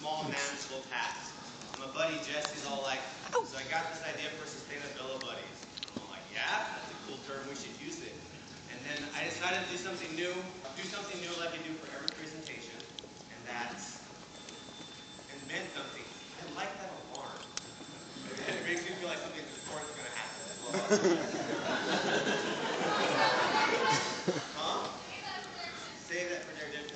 small manageable task. My buddy Jesse's all like, so I got this idea for sustainability buddies. I'm like, yeah, that's a cool term, we should use it. And then I decided to do something new like I do for every presentation, and that's invent something. I like that alarm. It makes me feel like something important is going to happen. Huh? Save that for their dinner.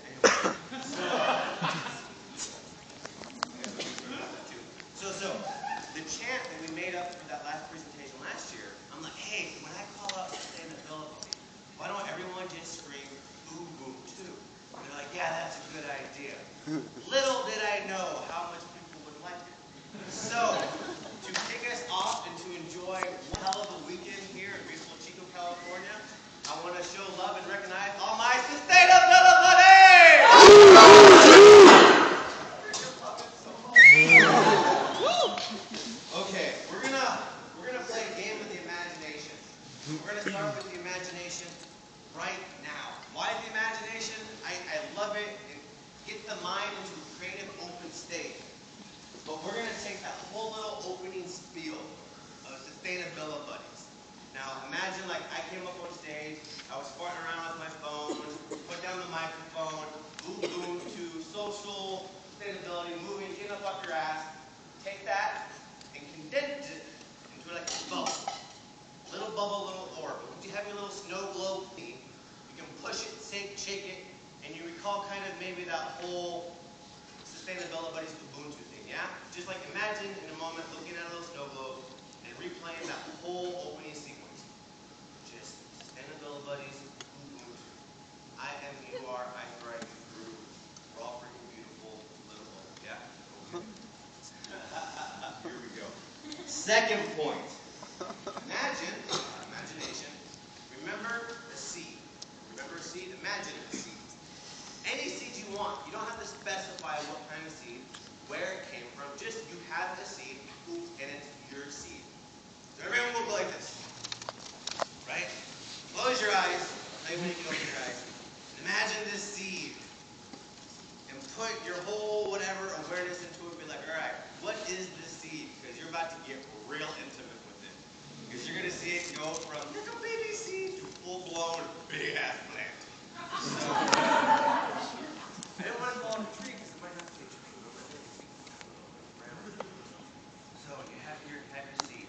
So, the chant that we made up for that last presentation last year, I'm like, hey, when I call out sustainability, why don't everyone just scream, ooh, boom, too? And they're like, yeah, that's a good idea. Little did I know how much people would like it. So, to kick us off and to enjoy one hell of a weekend here in beautiful Chico, California, I want to show love and recognize all my sustainability buddies! Okay, we're gonna play a game with the imagination. We're gonna start with the imagination right now. Why the imagination? I love it. It gets the mind into a creative open state. But we're gonna take that whole little opening spiel of sustainability buddies. Now imagine like I came up on stage, I was farting around with my phone, put down the microphone, boom to social, sustainability, moving, getting up off your ass. Take that and condense it into like a bubble. Little bubble, little orb. If you have your little snow globe thing, you can push it, shake it, and you recall kind of maybe that whole sustainability buddies Ubuntu thing, yeah? Just like imagine in a moment looking at a little snow globe and replaying that whole opening sequence. Just sustainability buddies Ubuntu. I am, you are, I thrive, you grew. We're all freaking beautiful, livable, yeah? Okay. Here we go. Second point. Imagination. Remember a seed. Remember a seed? Imagine a seed. Any seed you want. You don't have to specify what kind of seed, where it came from. Just you have the seed, and it's your seed. So everyone will go like this. Right? Close your eyes. Tell you when you can open your eyes. Imagine this seed. And put your whole whatever awareness into it. Be like, all right, what is this seed? Because you're about to get real intimate with it. Because you're going to see it go from little baby seed to full-blown big-ass plant. So, I didn't want to fall off the tree because it might not be a tree. So you have your seed.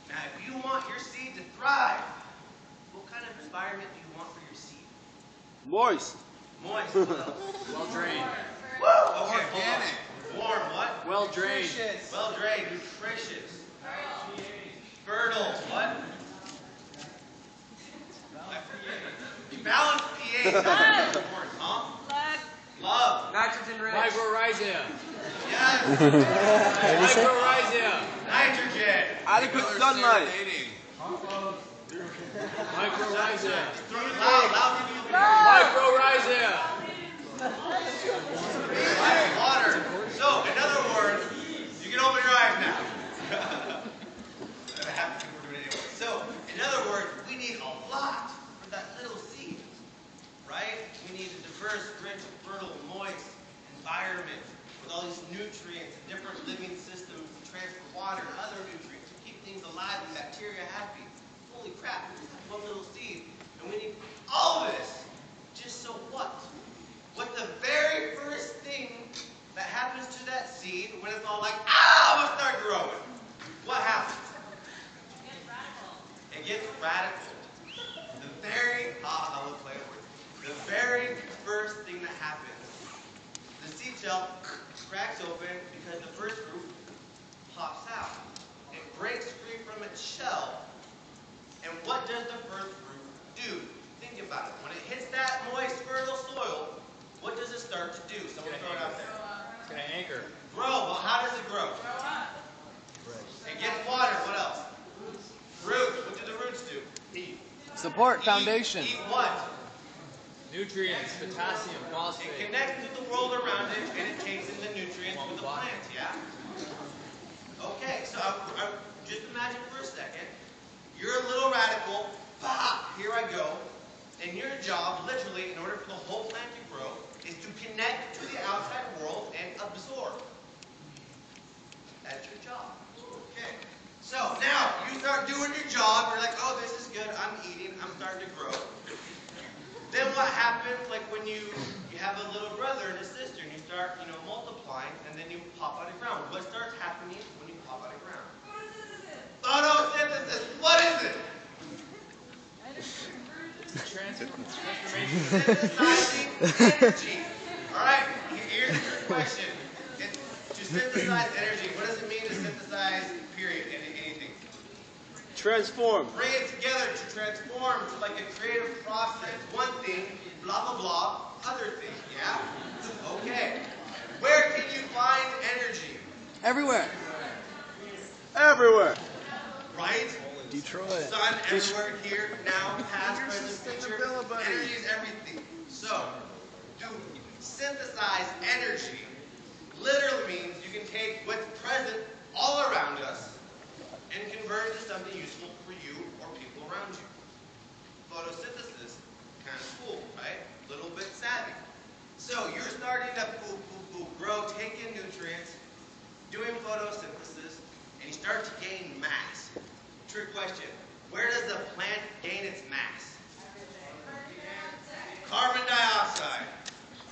Now, if you want your seed to thrive, what kind of environment do you want for your seed? Moist. Moist. What else? Well drained. Woo! Okay, Organic. Warm. What? Well drained. Well drained. Nutritious. Fertile. What? Balanced pH. That's important, huh? Love. Nitrogen rich. Microrhiza. Yes. Microrhiza. Nitrogen. Adequate sunlight. Microrhiza. Loud. Microrhiza. Water. So, in other words, you can open your eyes now. I have to do it anyway. So, in other words, we need a lot for that little seed, right? We need a diverse, rich, fertile, moist environment with all these nutrients and different living systems to transfer water and other nutrients to keep things alive and bacteria happy. Holy crap, we just have one little seed, and we need all of this. Just so what? What the very first thing that happens to that seed when it's all like, I'm gonna start growing? What happens? It gets radical. The very first thing that happens, the seed shell cracks open because the first fruit pops out. It breaks free from its shell. And what does the first fruit do? Think about it. When it hits that moist, fertile soil, what does it start to do? Someone throw it out there. It's going to anchor. Grow. Well, how does it grow? It gets water. What else? Roots. What do the roots do? Eat. Support foundation. Eat what? Nutrients, potassium, phosphate. It connects with the world around it, and it takes in the nutrients from the plant, yeah? Okay, so just imagine for a second, you're a little radical, pop, here I go, and your job, literally, in order for the whole plant to grow, is to connect to the outside world and absorb. you have a little brother and a sister, and you start, multiplying, and then you pop out of ground. What starts happening when you pop out of ground? Photosynthesis. What is it? Transformation. Synthesizing energy. All right. Here's your question. To synthesize energy, what does it mean to synthesize? Period. Anything. Transform. Bring it together to transform to like a creative process. One thing, blah, blah, blah, other thing, yeah? Okay. Where can you find energy? Everywhere. Everywhere. Right? Detroit. Sun everywhere, here, now, past, present, future. Energy is everything. So, to synthesize energy literally means you can take what's present all around us and convert it to something useful for you or people around you. Photosynthesis, kind of cool, right? A little bit savvy. So you're starting to grow, take in nutrients, doing photosynthesis, and you start to gain mass. Trick question, where does the plant gain its mass? Carbon dioxide.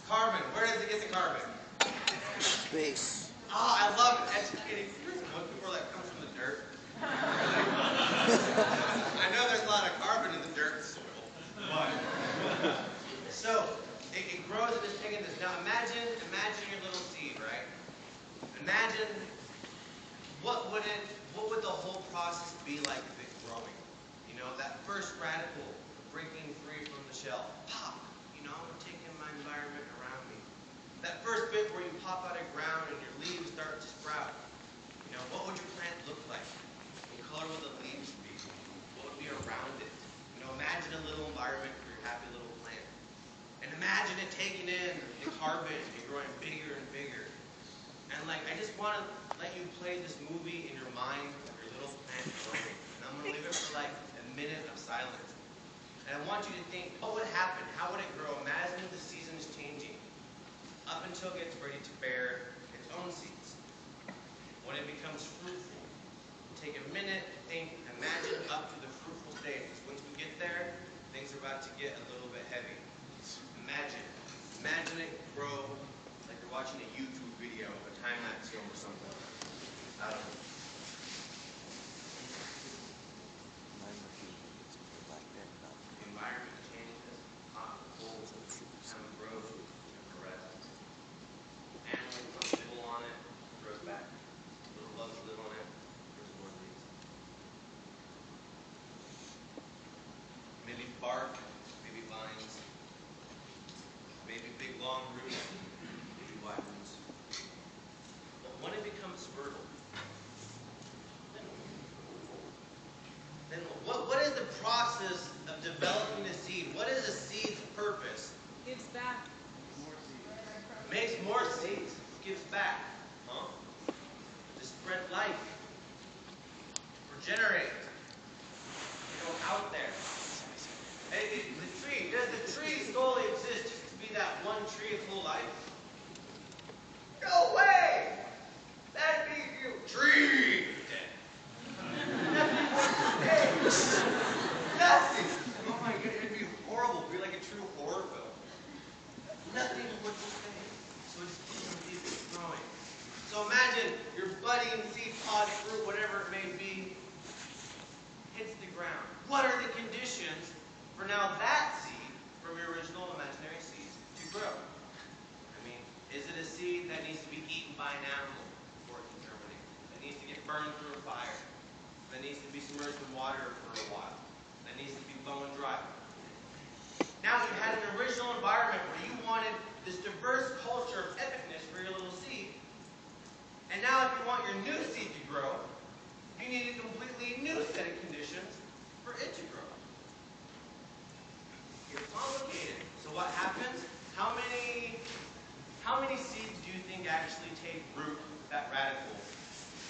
Carbon, where does it get the carbon? Space. Oh, I love educating people that comes from the dirt. I know there's a lot of carbon in the dirt and soil, but so it grows and it's taking this. Now imagine your little seed, right? Imagine what would the whole process be like if it's growing? That first radical breaking free from the shell, pop. I'm taking my environment around me. That first bit where you pop out of ground and your leaves start to sprout. What would your plant look like? What color would the leaves be? What would be around it? Imagine a little environment for your happy little plant. And imagine it taking in the carbon and growing bigger and bigger. And I just want to let you play this movie in your mind of your little plant growing. And I'm going to leave it for a minute of silence. And I want you to think, what would happen? How would it grow? Imagine the seasons changing up until it gets ready to bear its own seeds. When it becomes fruitful, take a minute, think, imagine up to the fruitful stages. Once we get there, things are about to get a little bit heavy. Imagine it grow like you're watching a YouTube video, a time-lapse film or something. I don't know. The environment changes, hot, cold, time of growth, fluorescence. Animal puts nibble on it, grows back. Little bugs live on it, grows more leaves. Maybe bark, maybe vines, maybe big long roots, maybe wide roots. But when it becomes fertile, then what is the process of developing a seed? What is a seed's purpose? Gives back. Makes more seeds, gives back. Huh? To spread life. Regenerate. Go out there. Hey, the tree, does the tree solely exist just to be that one tree its whole life? No way! That'd be you. Tree! Nothing! Oh my goodness, it'd be horrible. It'd be like a true horror film. Nothing would stay. So it's keeps growing. So imagine your budding seed pod, fruit, whatever it may be, hits the ground. What are the conditions for now that seed from your original imaginary seeds to grow? I mean, is it a seed that needs to be eaten by an animal before it can germinate? That needs to get burned through a fire? That needs to be submerged in water for a while? That needs to be bone dry? Now you had an original environment where you wanted this diverse culture of epicness for your little seed. And now if you want your new seed to grow, you need a completely new set of conditions for it to grow. It's complicated. So what happens? How many seeds do you think actually take root, that radical,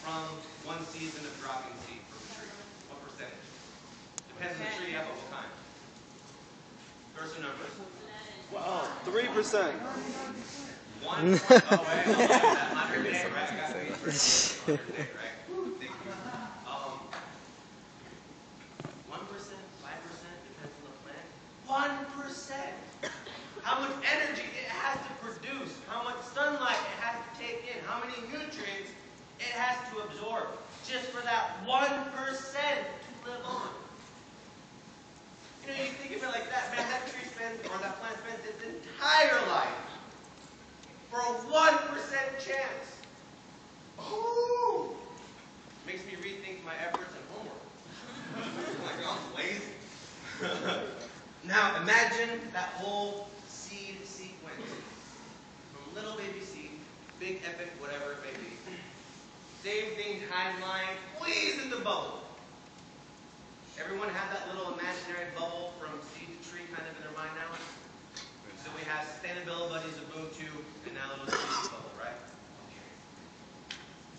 from one season of dropping seed from a tree? What percentage? Depends on the tree, yeah, but what kind? Throw some numbers. Wow, 3%. 1 point. Oh, wait. Oh, that 100 day, right? Got to be 100 day, right? Thank you. 1%, 5%, depends on the plant. 1%. How much energy has to absorb just for that 1% to live on. You know, you think of it like that, man, that tree spends, or that plant spends its entire life for a 1% chance. Ooh! Makes me rethink my efforts and homework. Like, I'm lazy. Now, imagine that whole seed sequence. From little baby seed, big epic, whatever it may be. Same thing, timeline, squeeze in the bubble. Everyone have that little imaginary bubble from seed to tree kind of in their mind now? So we have sustainability buddies, Ubuntu, and now little seed bubble, right?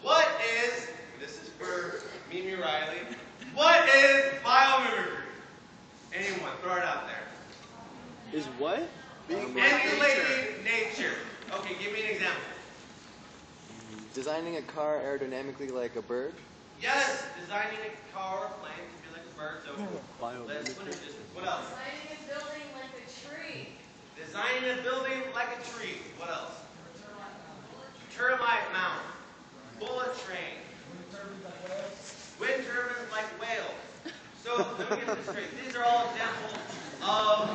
What is, this is for Mimi Riley, what is biomimicry? Anyone, throw it out there. Is what? Emulating nature. Okay, give me an example. Designing a car aerodynamically like a bird? Yes, designing a car or plane to be like a bird. So let's finish this. What else? Designing a building like a tree. Designing a building like a tree. What else? Termite mound. Bullet train. Wind turbines like whales. So let me get this straight. These are all examples of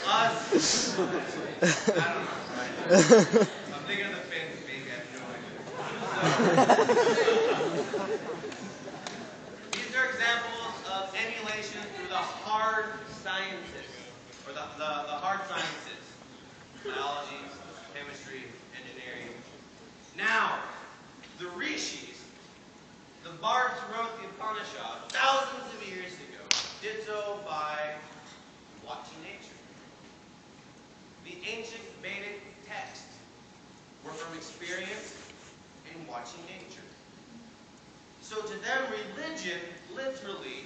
us. I don't know, right? I'm thinking of the fins, maybe. I have no idea. These are examples of emulation through the hard sciences, or the hard sciences. Biology, chemistry, engineering. Now, the rishis, the bards who wrote the Upanishad thousands of years ago, did so by watching nature. The ancient Vedic texts were from experience and watching nature. So to them, religion literally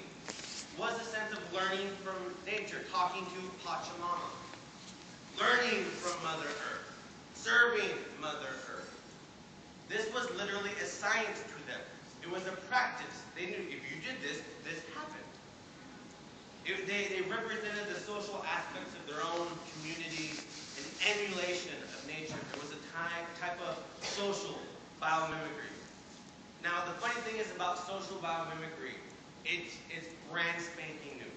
was a sense of learning from nature, talking to Pachamama, learning from Mother Earth, serving Mother Earth. This was literally a science to them. It was a practice. They knew if you did this, this happened. They represented the social aspects of their own community, an emulation of nature. There was a type of social biomimicry. Now, the funny thing is about social biomimicry, it's brand spanking new.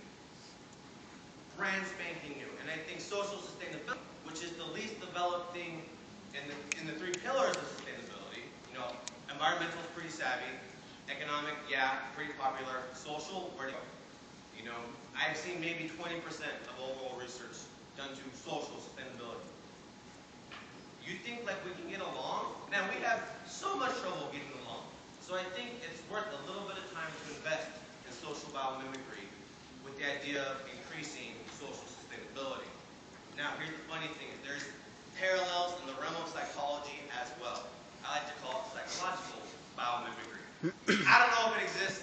Brand spanking new. And I think social sustainability, which is the least developed thing in the three pillars of sustainability, you know, environmental is pretty savvy, economic, yeah, pretty popular, social, where do you go? You know, I've seen maybe 20% of overall research done to social sustainability. You think like we can get along? Now, we have so much trouble getting along. So I think it's worth a little bit of time to invest in social biomimicry with the idea of increasing social sustainability. Now, here's the funny thing. There's parallels in the realm of psychology as well. I like to call it psychological biomimicry. I don't know if it exists.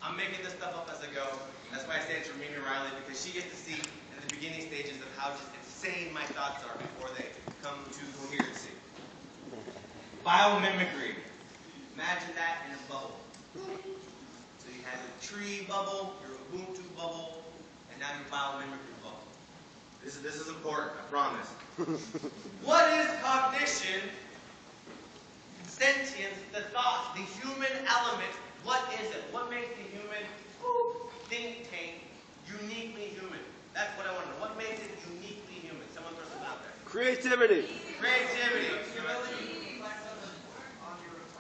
I'm making this stuff up as I go. That's why I say it's for Mimi Riley, because she gets to see in the beginning stages of how just insane my thoughts are before they come to coherency. Biomimicry. Imagine that in a bubble. So you have a tree bubble, your Ubuntu bubble, and now your biomimicry bubble. This is important, I promise. What is cognition? Sentience, the thought, the human element. What is it? What makes the human think tank uniquely human? That's what I want to know. What makes it uniquely human? Someone throw something out there. Creativity. Creativity.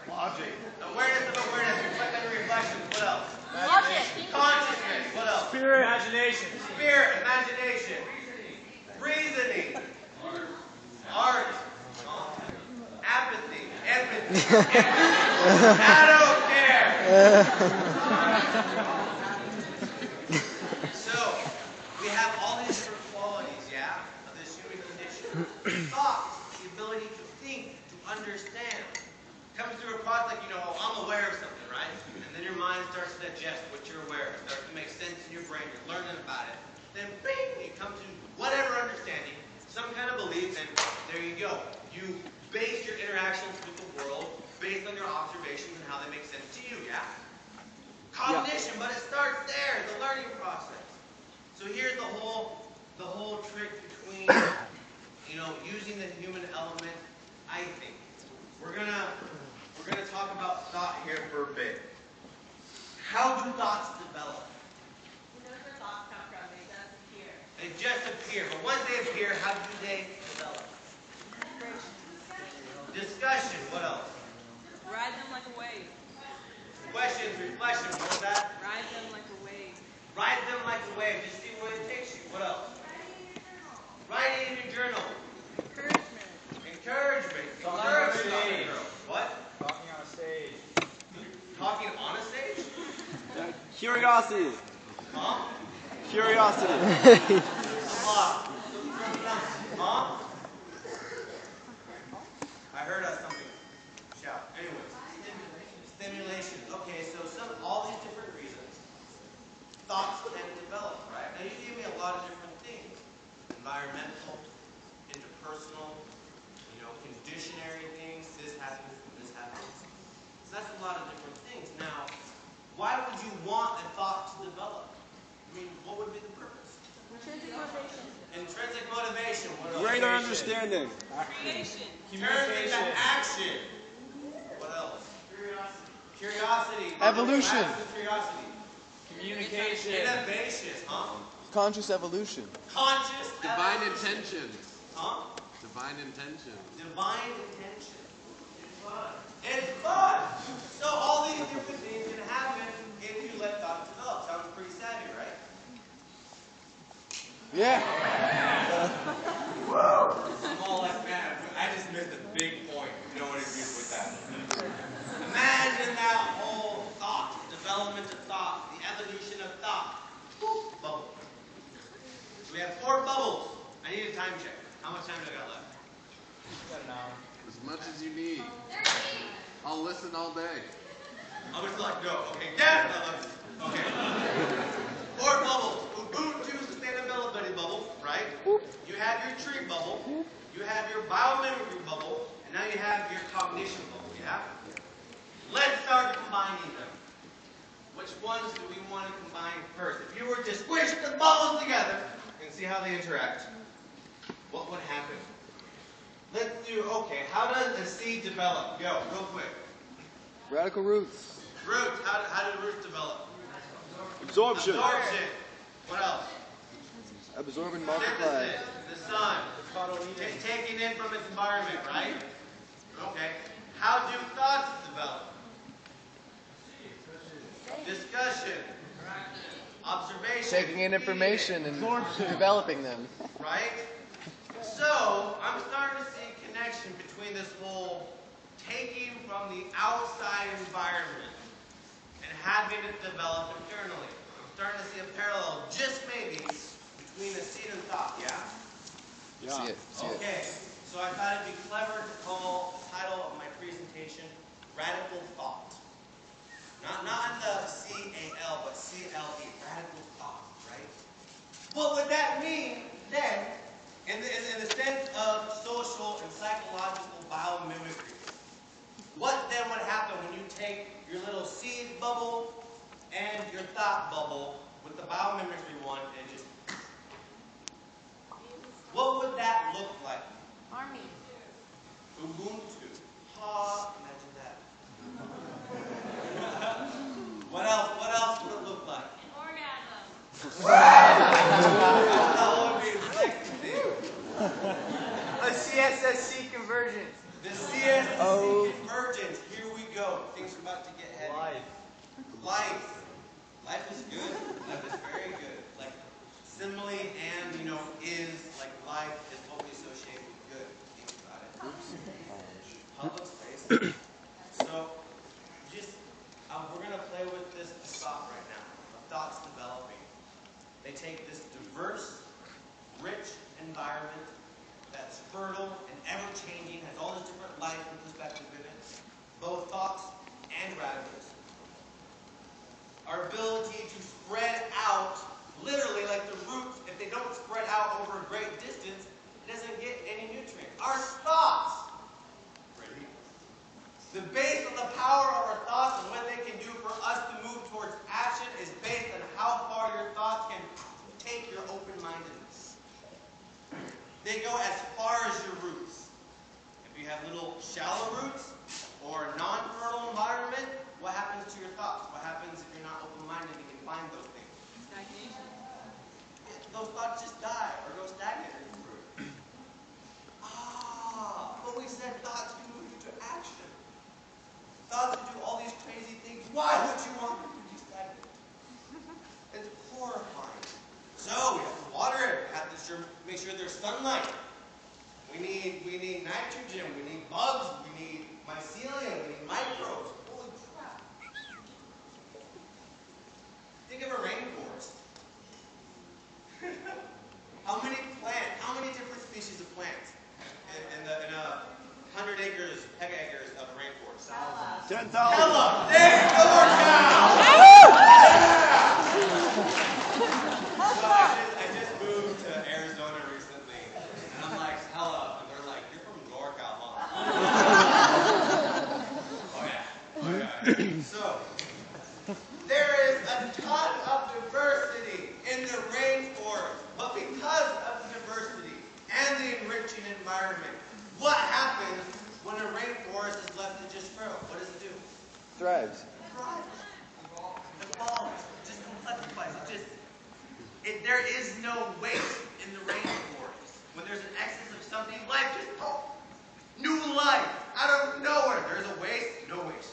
Logic. Awareness of awareness. Reflect under reflection. What else? Logic. Consciousness. What else? Spirit. Imagination. Spirit. Imagination. Reasoning. Art. Apathy. Empathy. I don't care. So, we have all these different qualities, yeah, of this human condition. Thoughts, the ability to think, to understand. Comes through a process like, you know, I'm aware of something, right? And then your mind starts to digest what you're aware of. It starts to make sense in your brain. You're learning about it. Then, bing, you come to whatever understanding, some kind of belief, and there you go. You base your interactions with the world based on your observations and how they make sense to you, yeah? Cognition, but it starts there, the learning process. So here's the whole trick between, you know, using the human element, I think. We're gonna talk about thought here for a bit. How do thoughts develop? Where does thoughts come from? They just appear. They just appear, but once they appear, how do they develop? Discussion. What else? Ride them like a wave. Questions, reflection. What was that? Ride them like a wave. Ride them like a wave. Just see where it takes you. What else? Writing in your journal. Encouragement. Encouragement. Talking on a Encouragement. stage. What? Talking on a stage. Talking on a stage? Curiosity. Huh? Curiosity. Huh? I heard something. Shout. Anyways, stimulation. Okay, so all these different reasons thoughts can develop, right? Now you gave me a lot of different things: environmental, interpersonal, conditionary things. This happens, this happens. So that's a lot of different things. Now, why would you want a thought to develop? I mean, what would be the purpose? Intrinsic motivation. Intrinsic motivation. What else? Greater understanding. Creation. Turns into action. What else? Curiosity. Evolution. What happens with curiosity? Communication. Innovation. Huh? Conscious evolution. Conscious. Divine evolution. intentions. Huh? Divine intentions. Divine intention. It's fun. It's fun. So all these different things can happen if you let thought develop. Sounds pretty savvy, right? Yeah. I'm all like, man, I just missed a big point. No one agrees with that. Imagine that whole thought, development of thought, the evolution of thought. Bubble. So we have 4 bubbles. I need a time check. How much time do I got left? Got an hour. As much as you need. I'll listen all day. I was like, no. Okay, yes, I love this. Okay. 4 bubbles. Ubuntu sustainability bubble, right? You have your tree bubble. You have your biomimicry bubble. And now you have your cognition bubble, yeah? Let's start combining them. Which ones do we want to combine first? If you were to squish the bubbles together and see how they interact, what would happen? Let's do, okay, how does a seed develop? Go, real quick. Radical roots. Roots, how do roots develop? Absorption. Absorption. What else? Absorb and multiply. Synthesis, the sun. Taking in from its environment, right? Okay. How do thoughts develop? Discussion. Observation. Taking in information and developing them. Right? So, I'm starting to see a connection between this whole taking from the outside environment and having it develop internally. I'm starting to see a parallel, just maybe, between the seed and thought, yeah? See it. See it. Okay, so I thought it'd be clever to call the title of my presentation Radical Thought. Not in the C-A-L, but C-L-E, Radical Thought, right? What would that mean then in the sense of social and psychological biomimicry? What then would happen when you take your little seed bubble and your thought bubble with the biomimicry one and just... What would that look like? Army. Ubuntu. Ha, imagine that. What else would it look like? Orgasm. That would be the second thing. A CSSC Convergence. The CSSC Convergence. Here we go. Things are about to get heavy. Life. Life is good. Life is very good. Like simile and, is, like life is what we associate with good. Think about it. Public space. So, we're going to play with this thought right now. A thought's developing. They take this diverse, rich environment that's fertile and ever-changing, has all this different life and perspective in it, both thoughts and radicals. Our ability to spread out, literally like the roots, if they don't spread out over a great distance, it doesn't get any nutrients. Our thoughts, the base of the power of our thoughts and what they can do for us to move towards action is based on how far your thoughts can take your open-mindedness. They go as far as your roots. If you have little shallow roots or a non-fertile environment, those thoughts just die or go stagnant or improve. But we said thoughts can move you to action. Thoughts can do all these crazy things. Why would you want them to be stagnant? It's horrifying. So we have to water it. We have to make sure there's sunlight. We need nitrogen. We need bugs. We need mycelium. We need microbes. Holy crap! Think of a rainforest. How many different species of plants in 100 acres, hectares of a rainforest? 10,000. Hella! There you go, now! I just moved to Arizona recently, and I'm like, hella, and they're like, you're from NorCal, huh? Oh yeah. So, there is a ton of diversity in the rainforest, but because of the diversity and the enriching environment, what happens when a rainforest is left to just grow? What does it do? Thrives. It evolves. It just complexifies. There is no waste in the rainforest. When there's an excess of something, life just new life out of nowhere. There's a waste, no waste.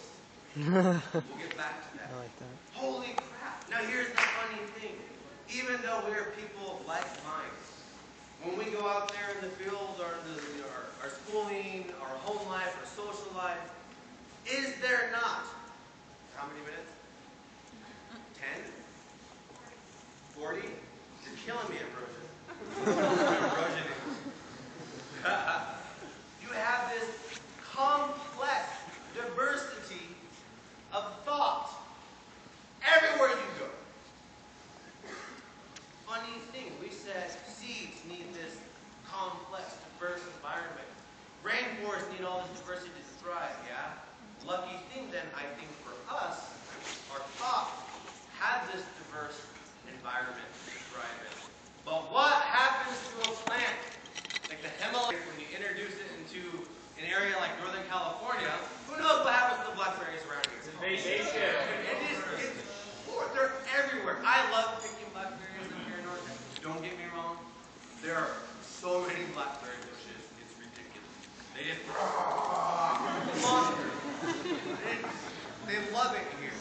We'll get back to that. I like that. Holy crap. Now here's the funny thing. Even though we're people of like minds, when we go out there in the fields or our schooling, our home life, our social life, is there not, how many minutes? 10? 40? You're killing me, Ambrosia. Ambrosia. You have this complex diversity of thought everywhere you go. Funny thing, we said seeds need this complex, diverse environment. Rainforests need all this diversity to thrive, yeah? Lucky thing then, I think, for us, our thought had this diverse environment to thrive in. But what happens to a plant like the Himalayas when you introduce it into an area like Northern California? Who knows what happens to the blackberries around here? Vacation. They're everywhere. I love picking blackberries up here in Northern. Don't get me wrong. There are so many blackberry bushes. It's ridiculous. They just monsters. They love it here.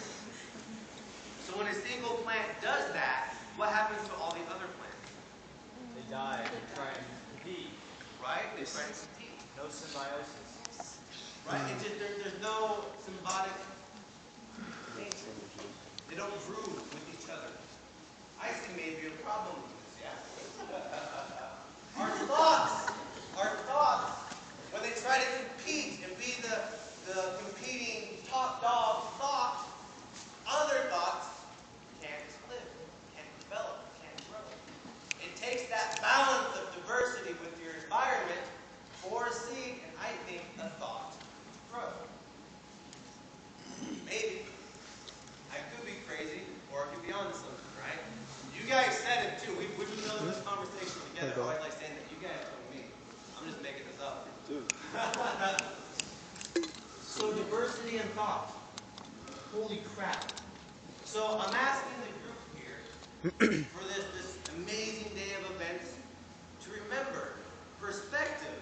So when a single plant does that, what happens to all the other plants? They die. They're trying to compete. Right? They try to compete. No symbiosis. Right? It's just, there's no symbiotic nature. They don't groove with each other. I see maybe a problem with this, yeah? Our thoughts, when they try to compete and be the competing top dog thought, other thoughts can't live, can't develop, can't grow. It takes that balance of diversity with your environment for a seed, and I think a thought to grow. Maybe. I could be crazy, or I could be onto something, right? You guys said it too. We put this conversation together. I always like saying that you guys told me. I'm just making this up. So diversity and thought. Holy crap. So I'm asking the group here for this amazing day of events to remember perspective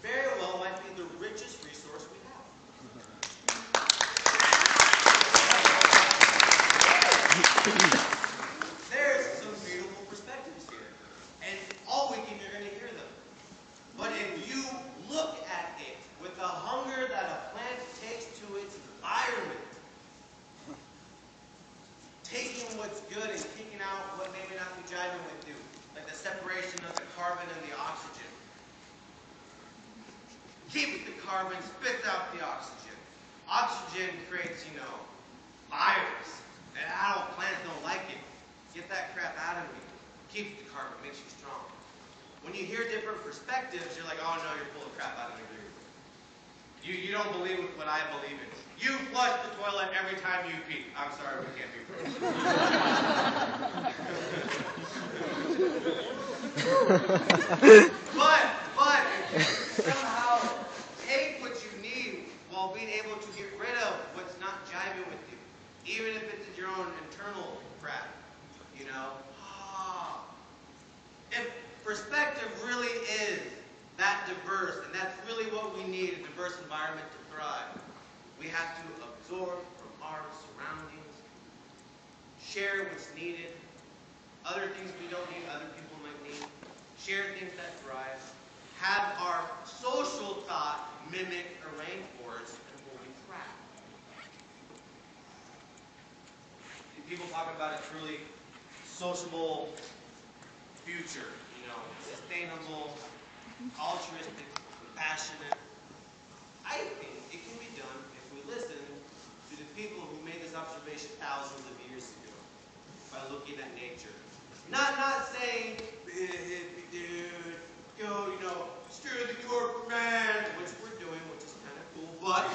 very well might be the richest resource we have. There's some beautiful perspectives here. And all weekend you're going to hear them. But if you look at it with the hunger that a plant takes to its environment, taking what's good and kicking out what may not be jiving with you, like the separation of the carbon and the oxygen. Keeps the carbon, spits out the oxygen. Oxygen creates, fires. And plants don't like it. Get that crap out of me. Keeps the carbon, makes you strong. When you hear different perspectives, you're like, oh no, you're full of crap, I don't agree with you. You don't believe with what I believe in. You flush the toilet every time you pee. I'm sorry, we can't be friends. but if you somehow take what you need while being able to get rid of what's not jiving with you, even if it's your own internal crap, if perspective really is that diverse, and that's really what we need, a diverse environment to thrive, we have to absorb from our surroundings, share what's needed, other things we don't need, other people might need, share things that thrive, have our social thought mimic a rainforest, and we'll be trapped. People talk about a truly sociable future, sustainable, altruistic, compassionate. I think it can be done if we listen to the people who made this observation thousands of years ago by looking at nature. Not saying, dude, go, screw the corporate man, which we're doing, which is kind of cool, but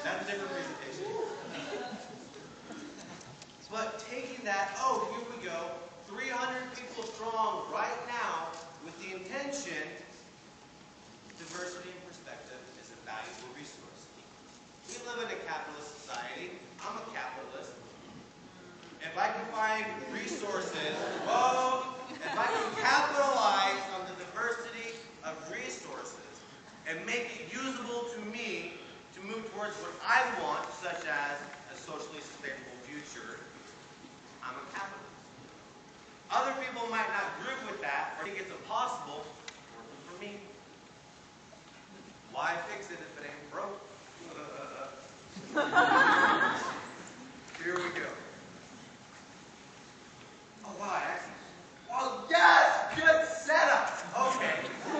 that's a different presentation. But taking that, here we go, 300 people strong right now with the intention, diversity and perspective is a valuable resource. We live in a capitalist society. I'm a capitalist. If I can find resources, if I can capitalize on the diversity of resources and make it usable to me to move towards what I want, such as a socially sustainable future, I'm a capitalist. Other people might not agree with that or think it's impossible. Working for me. Why fix it if it ain't broke? Here we go. Oh wow, well yes! Good setup! Okay.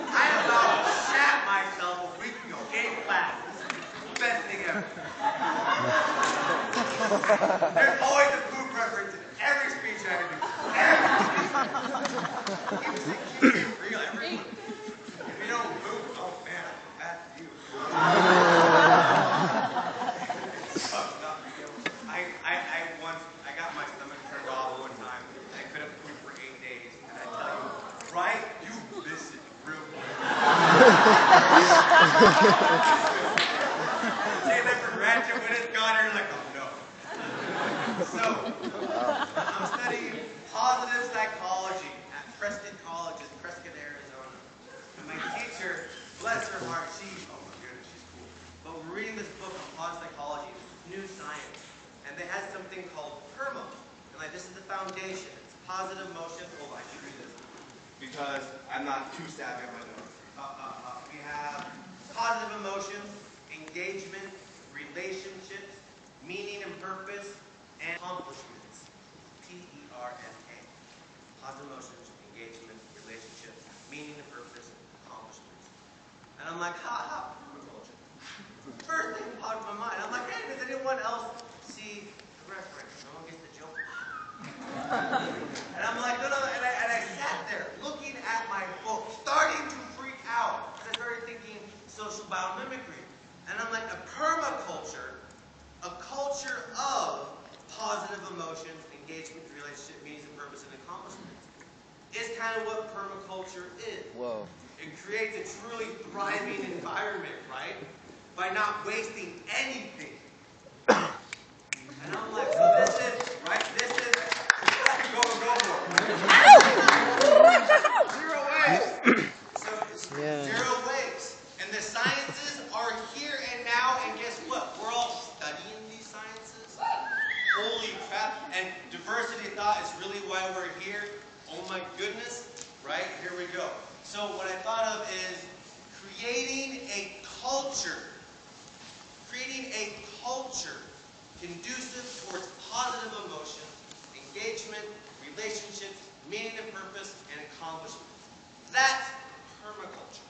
I about shat myself a week ago. Game class. Best thing ever. There's always a poop reference in every speech I do. Keep it real, everyone. If you don't poop, oh man, I feel bad for you. I got my stomach turned off one time. I couldn't poop for 8 days. And I tell you, right? You miss it real good. Take that for granted when it's gone, you're like, oh no. So, I'm studying positive psychology at Prescott College in Prescott, Arizona. And my teacher, bless her heart, oh my goodness, she's cool. But we're reading this book on positive psychology, new science. And they had something called PERMA. And this is the foundation. It's positive emotion. Hold on, I should read this. Because I'm not too savvy on my notes. We have positive emotions, engagement, relationships, meaning and purpose, and accomplishments. P-E-R-M-A. Positive emotions, engagement, relationships, meaning and purpose, accomplishments. And I'm like, permaculture. First thing popped in my mind. I'm like, hey, does anyone else see the reference? No one gets the joke. And I'm like, no, and I sat there looking at my book, starting to freak out. And I started thinking social biomimicry. And I'm like, a permaculture, a culture of positive emotions, engagement, relationship, meanings and purpose, and accomplishments, is kind of what permaculture is. Whoa. It creates a truly thriving environment, right? By not wasting anything. And I'm like, so this is, right? This is, go for it. Zero waste. So it's zero waste. And the sciences are here and now, and guess what? We're all studying these sciences. Holy crap. And diversity of thought is really why we're here. Oh my goodness. Right? Here we go. So what I thought of is creating a culture conducive towards positive emotions, engagement, relationships, meaning and purpose, and accomplishment. That's permaculture.